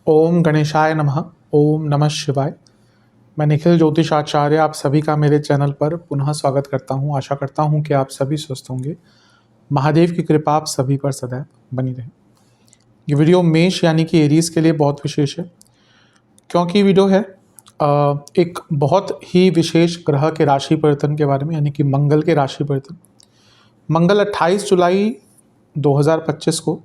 ओम गणेशाय नमः। ओम नमः शिवाय। मैं निखिल ज्योतिष आचार्य आप सभी का मेरे चैनल पर पुनः स्वागत करता हूं। आशा करता हूं कि आप सभी स्वस्थ होंगे। महादेव की कृपा आप सभी पर सदैव बनी रहे। ये वीडियो मेष यानी कि एरीज के लिए बहुत विशेष है, क्योंकि वीडियो है एक बहुत ही विशेष ग्रह के राशि परिवर्तन के बारे में, यानी कि मंगल के राशि परिवर्तन। मंगल 28 जुलाई 2025 को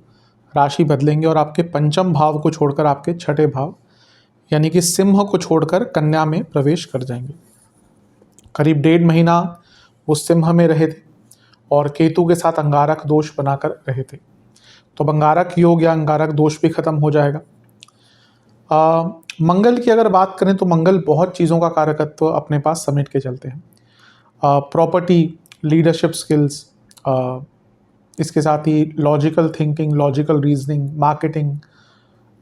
राशि बदलेंगे और आपके पंचम भाव को छोड़कर आपके छठे भाव यानी कि सिंह को छोड़कर कन्या में प्रवेश कर जाएंगे। करीब 1.5 महीना वो सिंह में रहे थे और केतु के साथ अंगारक दोष बनाकर रहे थे, तो अंगारक योग या अंगारक दोष भी खत्म हो जाएगा। मंगल की अगर बात करें तो मंगल बहुत चीज़ों का कारकत्व अपने पास समेट के चलते हैं। प्रॉपर्टी, लीडरशिप स्किल्स, इसके साथ ही logical thinking, logical reasoning, marketing,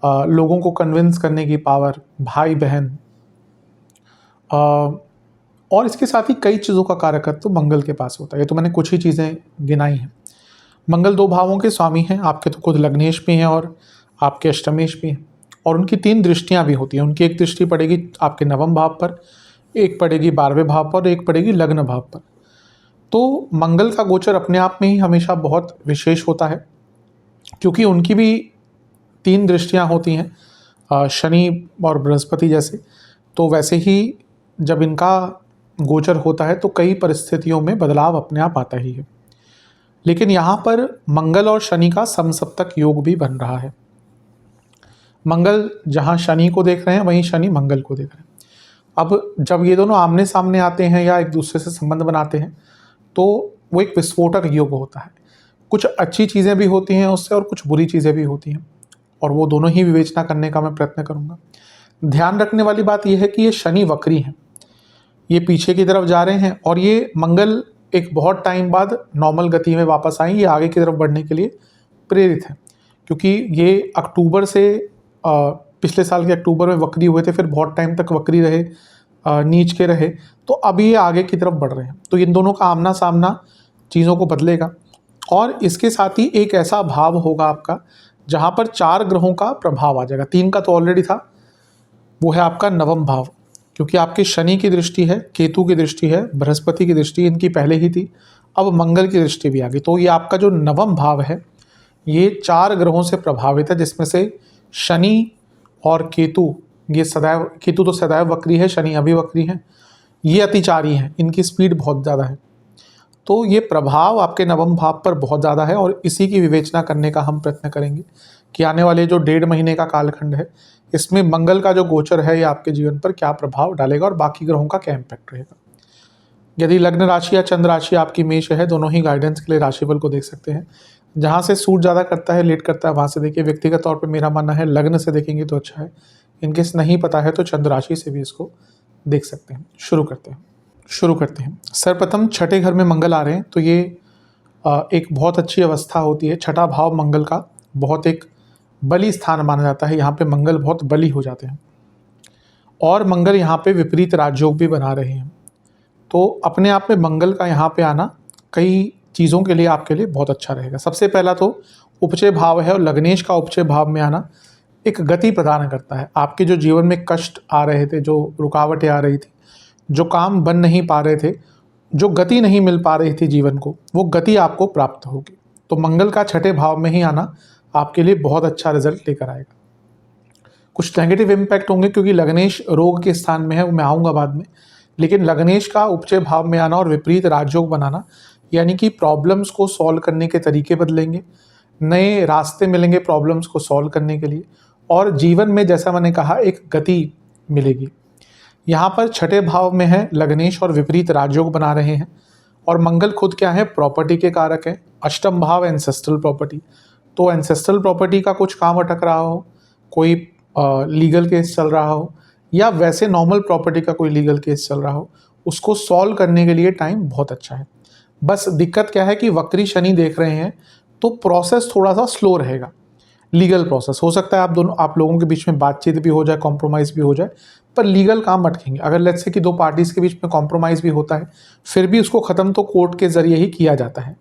लोगों को कन्विंस करने की पावर, भाई बहन, और इसके साथ ही कई चीज़ों का कारकत्व मंगल के पास होता है। ये तो मैंने कुछ ही चीज़ें गिनाई हैं। मंगल 2 भावों के स्वामी हैं, आपके तो खुद लग्नेश भी हैं और आपके अष्टमेश भी हैं, और उनकी 3 दृष्टियां भी होती हैं। उनकी एक दृष्टि पड़ेगी आपके नवम भाव पर, एक पड़ेगी 12वें भाव पर, एक पड़ेगी लग्न भाव पर। तो मंगल का गोचर अपने आप में ही हमेशा बहुत विशेष होता है, क्योंकि उनकी भी 3 दृष्टियां होती हैं, शनि और बृहस्पति जैसे। तो वैसे ही जब इनका गोचर होता है तो कई परिस्थितियों में बदलाव अपने आप आता ही है। लेकिन यहाँ पर मंगल और शनि का समसप्तक योग भी बन रहा है। मंगल जहाँ शनि को देख रहे हैं वहीं शनि मंगल को देख रहे हैं। अब जब ये दोनों आमने सामने आते हैं या एक दूसरे से संबंध बनाते हैं तो वो एक विस्फोटक योग होता है। कुछ अच्छी चीज़ें भी होती हैं उससे और कुछ बुरी चीज़ें भी होती हैं, और वो दोनों ही विवेचना करने का मैं प्रयत्न करूँगा। ध्यान रखने वाली बात यह है कि ये शनि वक्री हैं, ये पीछे की तरफ जा रहे हैं, और ये मंगल एक बहुत टाइम बाद नॉर्मल गति में वापस आए, ये आगे की तरफ बढ़ने के लिए प्रेरित हैं। क्योंकि ये अक्टूबर से पिछले साल के अक्टूबर में वक्री हुए थे, फिर बहुत टाइम तक वक्री रहे, नीच के रहे, तो अब ये आगे की तरफ बढ़ रहे हैं। तो इन दोनों का आमना सामना चीज़ों को बदलेगा। और इसके साथ ही एक ऐसा भाव होगा आपका जहाँ पर 4 ग्रहों का प्रभाव आ जाएगा। 3 का तो ऑलरेडी था, वो है आपका नवम भाव, क्योंकि आपके शनि की दृष्टि है, केतु की दृष्टि है, बृहस्पति की दृष्टि इनकी पहले ही थी, अब मंगल की दृष्टि भी आ गई। तो ये आपका जो नवम भाव है ये 4 ग्रहों से प्रभावित है, जिसमें से शनि और केतु, ये सदैव, केतु तो सदैव वक्री है, शनि अभी वक्री है, ये अतिचारी हैं, इनकी स्पीड बहुत ज़्यादा है। तो ये प्रभाव आपके नवम भाव पर बहुत ज़्यादा है, और इसी की विवेचना करने का हम प्रयत्न करेंगे कि आने वाले जो 1.5 महीने का कालखंड है इसमें मंगल का जो गोचर है ये आपके जीवन पर क्या प्रभाव डालेगा और बाकी ग्रहों का क्या इम्पैक्ट रहेगा। यदि लग्न राशि या चंद्र राशि आपकी मेष है, दोनों ही गाइडेंस के लिए राशिफल को देख सकते हैं। जहाँ से सूट ज़्यादा करता है, लेट करता है, वहाँ से देखिए। व्यक्तिगत तौर पर मेरा मानना है लग्न से देखेंगे तो अच्छा है, इनकेस नहीं पता है तो चंद्र राशि से भी इसको देख सकते हैं। शुरू करते हैं। सर्वप्रथम छठे घर में मंगल आ रहे हैं, तो ये एक बहुत अच्छी अवस्था होती है। छठा भाव मंगल का बहुत एक बली स्थान माना जाता है, यहाँ पे मंगल बहुत बली हो जाते हैं, और मंगल यहाँ पे विपरीत राजयोग भी बना रहे हैं। तो अपने आप में मंगल का यहाँ पे आना कई चीज़ों के लिए आपके लिए बहुत अच्छा रहेगा। सबसे पहला तो उपचय भाव है, और लग्नेश का उपचय भाव में आना एक गति प्रदान करता है। आपके जो जीवन में कष्ट आ रहे थे, जो रुकावटें आ रही थी, जो काम बन नहीं पा रहे थे, जो गति नहीं मिल पा रही थी जीवन को, वो गति आपको प्राप्त होगी। तो मंगल का छठे भाव में ही आना आपके लिए बहुत अच्छा रिजल्ट लेकर आएगा। कुछ नेगेटिव इम्पैक्ट होंगे, क्योंकि लग्नेश रोग के स्थान में है, वो मैं आऊँगा बाद में। लेकिन लग्नेश का उपचय भाव में आना और विपरीत राजयोग बनाना, यानी कि प्रॉब्लम्स को सॉल्व करने के तरीके बदलेंगे, नए रास्ते मिलेंगे प्रॉब्लम्स को सॉल्व करने के लिए, और जीवन में जैसा मैंने कहा एक गति मिलेगी। यहाँ पर छठे भाव में है लग्नेश और विपरीत राजयोग बना रहे हैं, और मंगल खुद क्या है, प्रॉपर्टी के कारक है। अष्टम भाव एंसेस्ट्रल प्रॉपर्टी, तो एंसेस्ट्रल प्रॉपर्टी का कुछ काम अटक रहा हो, कोई लीगल केस चल रहा हो, या वैसे नॉर्मल प्रॉपर्टी का कोई लीगल केस चल रहा हो, उसको सॉल्व करने के लिए टाइम बहुत अच्छा है। बस दिक्कत क्या है कि वक्री शनि देख रहे हैं, तो प्रोसेस थोड़ा सा स्लो रहेगा। लीगल प्रोसेस हो सकता है आप लोगों के बीच में बातचीत भी हो जाए, कॉम्प्रोमाइज़ भी हो जाए, पर लीगल काम अटकेंगे। अगर लेट्स से कि 2 पार्टीज़ के बीच में कॉम्प्रोमाइज़ भी होता है, फिर भी उसको ख़त्म तो कोर्ट के ज़रिए ही किया जाता है।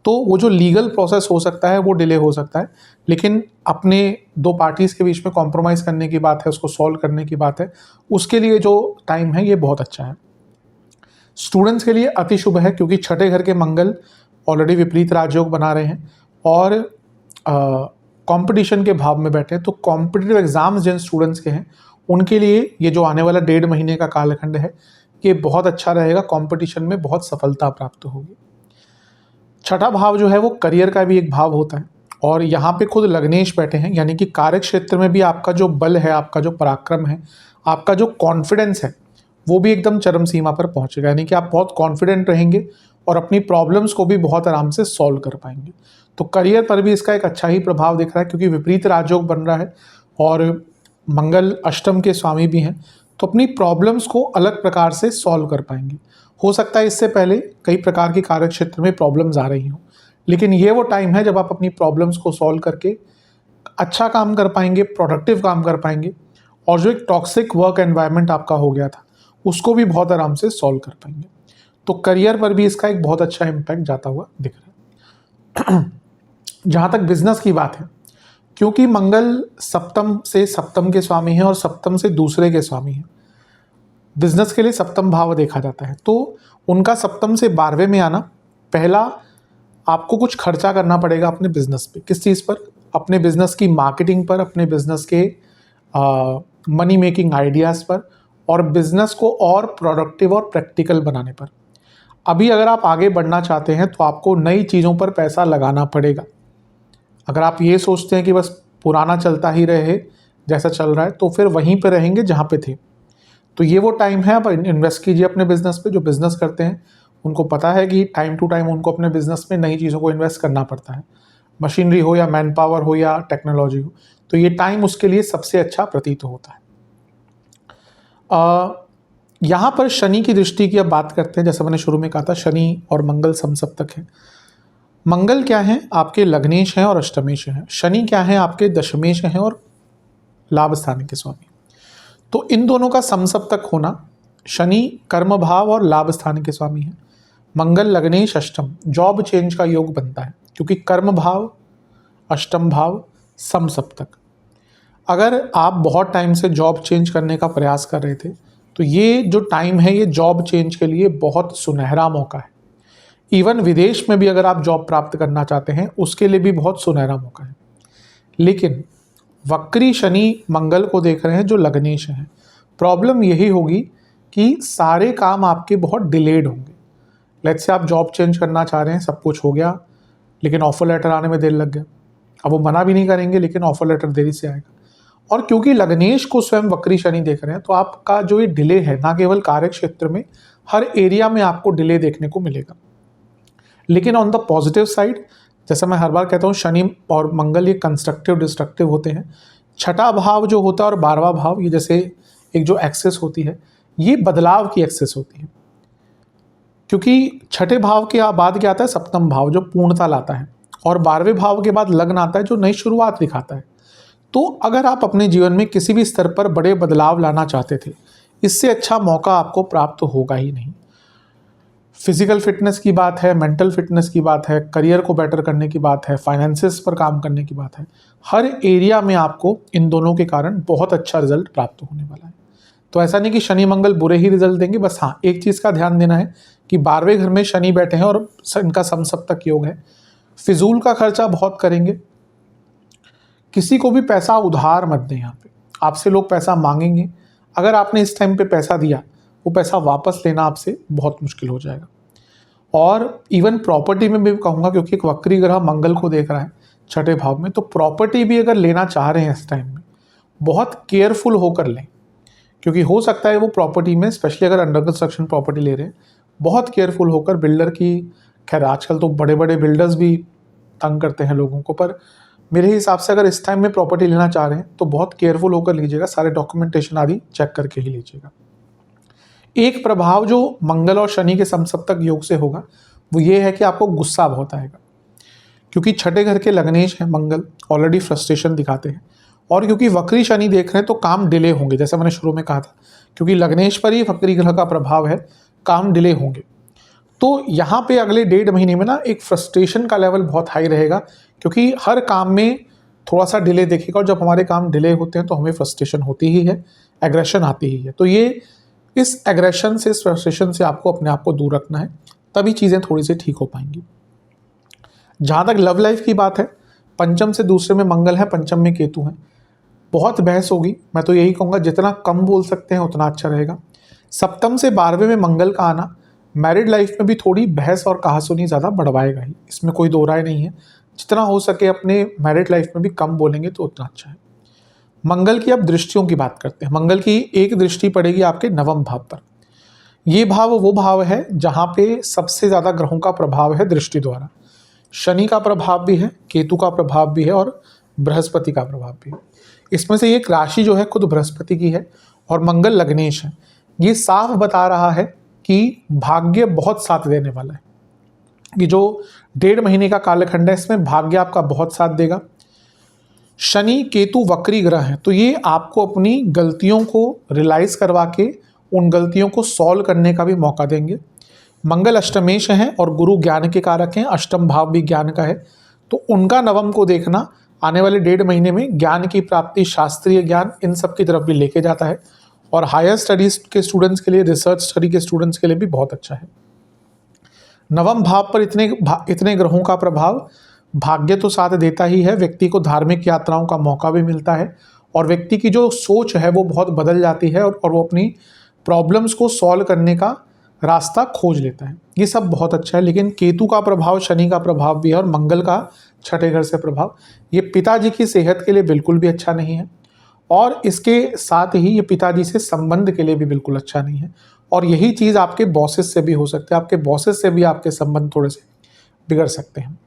तो वो जो लीगल प्रोसेस हो सकता है वो डिले हो सकता है, लेकिन अपने दो पार्टीज़ के बीच में कॉम्प्रोमाइज़ करने की बात है, उसको सॉल्व करने की बात है, उसके लिए जो टाइम है ये बहुत अच्छा है। स्टूडेंट्स के लिए अति शुभ है, क्योंकि छठे घर के मंगल ऑलरेडी विपरीत राजयोग बना रहे हैं और कंपटीशन के भाव में बैठे हैं। तो कॉम्पिटिटिव एग्जाम्स जिन स्टूडेंट्स के हैं उनके लिए ये जो आने वाला 1.5 महीने का कालखंड है ये बहुत अच्छा रहेगा, कंपटीशन में बहुत सफलता प्राप्त होगी। छठा भाव जो है वो करियर का भी एक भाव होता है और यहाँ पे खुद लग्नेश बैठे हैं, यानी कि कार्य क्षेत्र में भी आपका जो बल है, आपका जो पराक्रम है, आपका जो कॉन्फिडेंस है वो भी एकदम चरम सीमा पर पहुँचेगा, यानी कि आप बहुत कॉन्फिडेंट रहेंगे और अपनी प्रॉब्लम्स को भी बहुत आराम से सॉल्व कर पाएंगे। तो करियर पर भी इसका एक अच्छा ही प्रभाव दिख रहा है, क्योंकि विपरीत राजयोग बन रहा है और मंगल अष्टम के स्वामी भी हैं, तो अपनी प्रॉब्लम्स को अलग प्रकार से सॉल्व कर पाएंगे। हो सकता है इससे पहले कई प्रकार के कार्य क्षेत्र में प्रॉब्लम्स आ रही हों, लेकिन ये वो टाइम है जब आप अपनी प्रॉब्लम्स को सॉल्व करके अच्छा काम कर पाएंगे, प्रोडक्टिव काम कर पाएंगे और जो एक टॉक्सिक वर्क एनवायरनमेंट आपका हो गया था उसको भी बहुत आराम से सॉल्व कर पाएंगे। तो करियर पर भी इसका एक बहुत अच्छा इम्पैक्ट जाता हुआ दिख रहा है। जहाँ तक बिजनेस की बात है, क्योंकि मंगल सप्तम से सप्तम के स्वामी हैं और सप्तम से दूसरे के स्वामी हैं, बिजनेस के लिए सप्तम भाव देखा जाता है, तो उनका सप्तम से 12वें में आना, पहला आपको कुछ खर्चा करना पड़ेगा अपने बिजनेस पे। किस चीज़ पर? अपने बिजनेस की मार्केटिंग पर, अपने बिजनेस के मनी मेकिंग आइडियाज़ पर और बिजनेस को और प्रोडक्टिव और प्रैक्टिकल बनाने पर। अभी अगर आप आगे बढ़ना चाहते हैं तो आपको नई चीज़ों पर पैसा लगाना पड़ेगा। अगर आप ये सोचते हैं कि बस पुराना चलता ही रहे जैसा चल रहा है, तो फिर वहीं पे रहेंगे जहाँ पे थे। तो ये वो टाइम है, आप इन्वेस्ट कीजिए अपने बिजनेस पे। जो बिजनेस करते हैं उनको पता है कि टाइम टू टाइम उनको अपने बिजनेस में नई चीज़ों को इन्वेस्ट करना पड़ता है, मशीनरी हो या मैन पावर हो या टेक्नोलॉजी हो, तो ये टाइम उसके लिए सबसे अच्छा प्रतीत होता है। यहाँ पर शनि की दृष्टि की अब बात करते हैं। जैसा मैंने शुरू में कहा था, शनि और मंगल समसप्तक है। मंगल क्या है? आपके लग्नेश हैं और अष्टमेश हैं। शनि क्या है? आपके दशमेश हैं और लाभ स्थान के स्वामी। तो इन दोनों का समसप्तक होना, शनि कर्म भाव और लाभ स्थान के स्वामी हैं, मंगल लग्नेश अष्टम, जॉब चेंज का योग बनता है, क्योंकि कर्म भाव अष्टम भाव समसप्तक। अगर आप बहुत टाइम से जॉब चेंज करने का प्रयास कर रहे थे तो ये जो टाइम है ये जॉब चेंज के लिए बहुत सुनहरा मौका है। इवन विदेश में भी अगर आप जॉब प्राप्त करना चाहते हैं उसके लिए भी बहुत सुनहरा मौका है। लेकिन वक्री शनि मंगल को देख रहे हैं जो लग्नेश हैं। प्रॉब्लम यही होगी कि सारे काम आपके बहुत डिलेड होंगे। लेट्स से आप जॉब चेंज करना चाह रहे हैं, सब कुछ हो गया, लेकिन ऑफर लेटर आने में देर लग गया। अब वो मना भी नहीं करेंगे, लेकिन ऑफर लेटर देरी से आएगा। और क्योंकि लग्नेश को स्वयं वक्री शनि देख रहे हैं, तो आपका जो ये डिले है, ना केवल कार्य क्षेत्र में, हर एरिया में आपको डिले देखने को मिलेगा। लेकिन ऑन द पॉजिटिव साइड, जैसा मैं हर बार कहता हूँ, शनि और मंगल ये कंस्ट्रक्टिव डिस्ट्रक्टिव होते हैं। छठा भाव जो होता है और 12वां भाव, ये जैसे एक जो एक्सेस होती है, ये बदलाव की एक्सेस होती है। क्योंकि छठे भाव के बाद क्या आता है? सप्तम भाव, जो पूर्णता लाता है, और 12वें भाव के बाद लग्न आता है जो नई शुरुआत दिखाता है। तो अगर आप अपने जीवन में किसी भी स्तर पर बड़े बदलाव लाना चाहते थे, इससे अच्छा मौका आपको प्राप्त होगा ही नहीं। फिजिकल फिटनेस की बात है, मेंटल फिटनेस की बात है, करियर को बेटर करने की बात है, फाइनेंसेस पर काम करने की बात है, हर एरिया में आपको इन दोनों के कारण बहुत अच्छा रिजल्ट प्राप्त होने वाला है। तो ऐसा नहीं कि शनि मंगल बुरे ही रिजल्ट देंगे। बस हाँ, एक चीज़ का ध्यान देना है कि 12वें घर में शनि बैठे हैं और इनका समसप्तक योग है। फिजूल का खर्चा बहुत करेंगे। किसी को भी पैसा उधार मत दें। यहाँ पे आपसे लोग पैसा मांगेंगे, अगर आपने इस टाइम पे पैसा दिया, वो पैसा वापस लेना आपसे बहुत मुश्किल हो जाएगा। और इवन प्रॉपर्टी में भी कहूँगा, क्योंकि एक वक्री ग्रह मंगल को देख रहा है छठे भाव में, तो प्रॉपर्टी भी अगर लेना चाह रहे हैं इस टाइम में, बहुत केयरफुल होकर लें। क्योंकि हो सकता है वो प्रॉपर्टी में, स्पेशली अगर अंडर कंस्ट्रक्शन प्रॉपर्टी ले रहे हैं, बहुत केयरफुल होकर बिल्डर की, खैर आजकल तो बड़े बड़े बिल्डर्स भी तंग करते हैं लोगों को, पर मेरे हिसाब से अगर इस टाइम में प्रॉपर्टी लेना चाह रहे हैं तो बहुत केयरफुल होकर लीजिएगा, सारे डॉक्यूमेंटेशन आदि चेक करके ही लीजिएगा। एक प्रभाव जो मंगल और शनि के समसप्तक योग से होगा वो ये है कि आपको गुस्सा बहुत आएगा, क्योंकि छठे घर के लग्नेश हैं मंगल, ऑलरेडी फ्रस्ट्रेशन दिखाते हैं, और क्योंकि वक्री शनि देख रहे हैं तो काम डिले होंगे। जैसा मैंने शुरू में कहा था, क्योंकि लग्नेश पर ही वक्री ग्रह का प्रभाव है, काम डिले होंगे। तो यहाँ पे अगले 1.5 महीने में ना एक फ्रस्ट्रेशन का लेवल बहुत हाई रहेगा, क्योंकि हर काम में थोड़ा सा डिले देखेगा, और जब हमारे काम डिले होते हैं तो हमें फ्रस्ट्रेशन होती ही है, एग्रेशन आती ही है। तो ये इस एग्रेशन से, इस फ्रस्ट्रेशन से आपको अपने आप को दूर रखना है, तभी चीज़ें थोड़ी सी ठीक हो पाएंगी। जहाँ तक लव लाइफ की बात है, पंचम से दूसरे में मंगल है, पंचम में केतु है। बहुत बहस होगी, मैं तो यही कहूँगा जितना कम बोल सकते हैं उतना अच्छा रहेगा। सप्तम से 12वें में मंगल का आना मैरिड लाइफ में भी थोड़ी बहस और कहासुनी ज़्यादा बढ़वाएगा ही, इसमें कोई दो राय नहीं है। जितना हो सके अपने मैरिड लाइफ में भी कम बोलेंगे तो उतना अच्छा है। मंगल की अब दृष्टियों की बात करते हैं। मंगल की एक दृष्टि पड़ेगी आपके 9वें भाव पर। ये भाव वो भाव है जहाँ पे सबसे ज़्यादा ग्रहों का प्रभाव है दृष्टि द्वारा। शनि का प्रभाव भी है, केतु का प्रभाव भी है और बृहस्पति का प्रभाव भी है। इसमें से एक राशि जो है खुद बृहस्पति की है और मंगल लग्नेश है। ये साफ बता रहा है कि भाग्य बहुत साथ देने वाला है। ये जो 1.5 महीने का कालखंड है, इसमें भाग्य आपका बहुत साथ देगा। शनि केतु वक्री ग्रह हैं, तो ये आपको अपनी गलतियों को रियलाइज करवा के उन गलतियों को सॉल्व करने का भी मौका देंगे। मंगल अष्टमेश हैं और गुरु ज्ञान के कारक हैं, अष्टम भाव भी ज्ञान का है, तो उनका नवम को देखना आने वाले 1.5 महीने में ज्ञान की प्राप्ति, शास्त्रीय ज्ञान, इन सब की तरफ भी लेके जाता है। और हायर स्टडीज के स्टूडेंट्स के लिए, रिसर्च स्टडी के स्टूडेंट्स के लिए भी बहुत अच्छा है। नवम भाव पर इतने ग्रहों का प्रभाव भाग्य तो साथ देता ही है, व्यक्ति को धार्मिक यात्राओं का मौका भी मिलता है और व्यक्ति की जो सोच है वो बहुत बदल जाती है और वो अपनी प्रॉब्लम्स को सॉल्व करने का रास्ता खोज लेता है। ये सब बहुत अच्छा है। लेकिन केतु का प्रभाव, शनि का प्रभाव भी है और मंगल का 6ठे घर से प्रभाव, ये पिताजी की सेहत के लिए बिल्कुल भी अच्छा नहीं है और इसके साथ ही ये पिताजी से संबंध के लिए भी बिल्कुल अच्छा नहीं है। और यही चीज़ आपके बॉसेस से भी हो सकती है, आपके बॉसेस से भी आपके संबंध थोड़े से बिगड़ सकते हैं।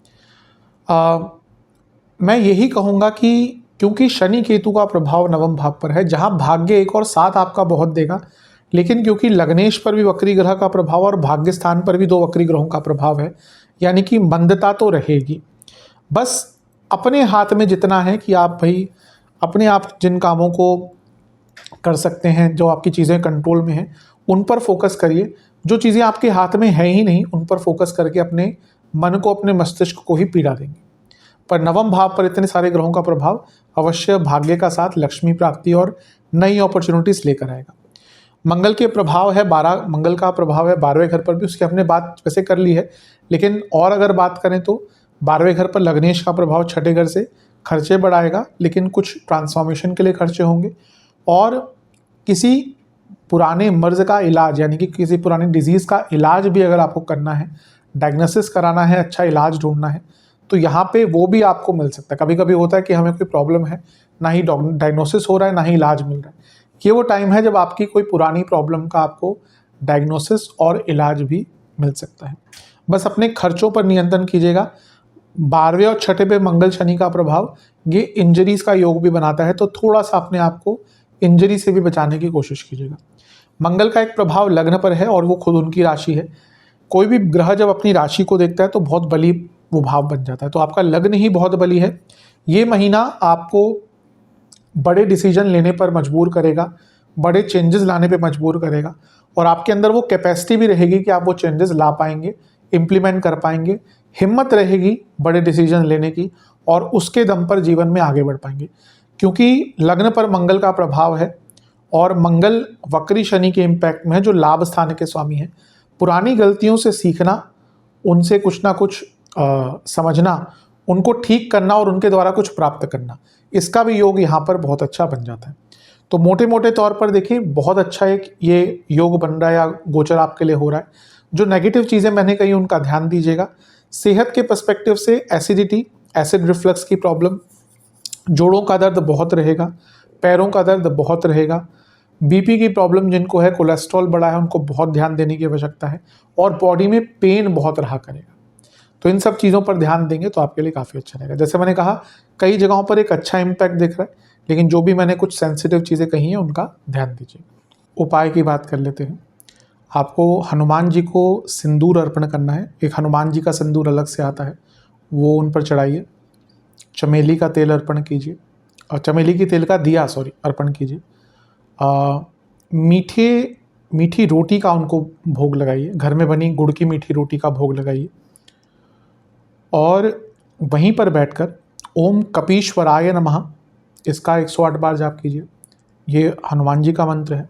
मैं यही कहूँगा कि क्योंकि शनि केतु का प्रभाव 9वें भाव पर है, जहाँ भाग्य एक और साथ आपका बहुत देगा, लेकिन क्योंकि लग्नेश पर भी वक्री ग्रह का प्रभाव और भाग्य स्थान पर भी 2 वक्री ग्रहों का प्रभाव है, यानी कि मंदता तो रहेगी। बस अपने हाथ में जितना है कि आप भाई अपने आप जिन कामों को कर सकते हैं, जो आपकी चीज़ें कंट्रोल में हैं, उन पर फोकस करिए। जो चीज़ें आपके हाथ में हैं ही नहीं, उन पर फोकस करके अपने मन को, अपने मस्तिष्क को ही पीड़ा देंगे। पर 9वें भाव पर इतने सारे ग्रहों का प्रभाव अवश्य भाग्य का साथ लक्ष्मी प्राप्ति और नई अपॉर्चुनिटीज लेकर आएगा। मंगल के प्रभाव है 12, मंगल का प्रभाव है 12वें घर पर भी, उसकी हमने बात वैसे कर ली है, लेकिन और अगर बात करें तो 12वें घर पर लग्नेश का प्रभाव 6ठे घर से खर्चे बढ़ाएगा, लेकिन कुछ ट्रांसफॉर्मेशन के लिए खर्चे होंगे और किसी पुराने मर्ज का इलाज, यानी कि किसी पुरानी डिजीज़ का इलाज भी अगर आपको करना है, डायग्नोसिस कराना है, अच्छा इलाज ढूंढना है, तो यहाँ पे वो भी आपको मिल सकता है। कभी कभी होता है कि हमें कोई प्रॉब्लम है, ना ही डायग्नोसिस हो रहा है, ना ही इलाज मिल रहा है। ये वो टाइम है जब आपकी कोई पुरानी प्रॉब्लम का आपको डायग्नोसिस और इलाज भी मिल सकता है। बस अपने खर्चों पर नियंत्रण कीजिएगा। 12वें और 6ठे पे मंगल शनि का प्रभाव ये इंजरीज का योग भी बनाता है, तो थोड़ा सा अपने आप को इंजरी से भी बचाने की कोशिश कीजिएगा। मंगल का एक प्रभाव लग्न पर है और वो खुद उनकी राशि है। कोई भी ग्रह जब अपनी राशि को देखता है तो बहुत बली वो भाव बन जाता है, तो आपका लग्न ही बहुत बली है। ये महीना आपको बड़े डिसीजन लेने पर मजबूर करेगा, बड़े चेंजेस लाने पे मजबूर करेगा और आपके अंदर वो कैपेसिटी भी रहेगी कि आप वो चेंजेस ला पाएंगे, इम्प्लीमेंट कर पाएंगे, हिम्मत रहेगी बड़े डिसीजन लेने की और उसके दम पर जीवन में आगे बढ़ पाएंगे। क्योंकि लग्न पर मंगल का प्रभाव है और मंगल वक्री शनि के इम्पैक्ट में है, जो लाभ स्थान के स्वामी हैं। पुरानी गलतियों से सीखना, उनसे कुछ ना कुछ समझना, उनको ठीक करना और उनके द्वारा कुछ प्राप्त करना, इसका भी योग यहाँ पर बहुत अच्छा बन जाता है। तो मोटे मोटे तौर पर देखिए बहुत अच्छा एक ये योग बन रहा है या गोचर आपके लिए हो रहा है। जो नेगेटिव चीज़ें मैंने कही उनका ध्यान दीजिएगा। सेहत के पर्सपेक्टिव से एसिडिटी, एसिड रिफ्लक्स की प्रॉब्लम, जोड़ों का दर्द बहुत रहेगा, पैरों का दर्द बहुत रहेगा, बीपी की प्रॉब्लम जिनको है, कोलेस्ट्रॉल बढ़ा है, उनको बहुत ध्यान देने की आवश्यकता है और बॉडी में पेन बहुत रहा करेगा। तो इन सब चीज़ों पर ध्यान देंगे तो आपके लिए काफ़ी अच्छा रहेगा। जैसे मैंने कहा कई जगहों पर एक अच्छा इम्पैक्ट दिख रहा है, लेकिन जो भी मैंने कुछ सेंसिटिव चीज़ें कही हैं उनका ध्यान दीजिए। उपाय की बात कर लेते हैं। आपको हनुमान जी को सिंदूर अर्पण करना है। एक हनुमान जी का सिंदूर अलग से आता है, वो उन पर चढ़ाइए। चमेली का तेल अर्पण कीजिए और चमेली की तेल का दिया अर्पण कीजिए। मीठे मीठी रोटी का उनको भोग लगाइए, घर में बनी गुड़ की मीठी रोटी का भोग लगाइए और वहीं पर बैठकर ओम कपीश्वराय नमः इसका 108 बार जाप कीजिए। ये हनुमान जी का मंत्र है।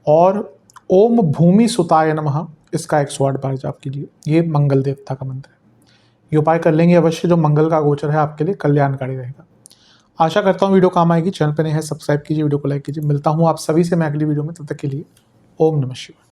और ओम भूमि सुताय नमः इसका 108 बार जाप कीजिए। ये मंगल देवता का मंत्र है। ये उपाय कर लेंगे अवश्य, जो मंगल का गोचर है आपके लिए कल्याणकारी रहेगा। आशा करता हूँ वीडियो काम आएगी। चैनल पर नए हैं सब्सक्राइब कीजिए, वीडियो को लाइक कीजिए। मिलता हूँ आप सभी से मैं अगली वीडियो में, तब तक के लिए ओम नमः शिवाय।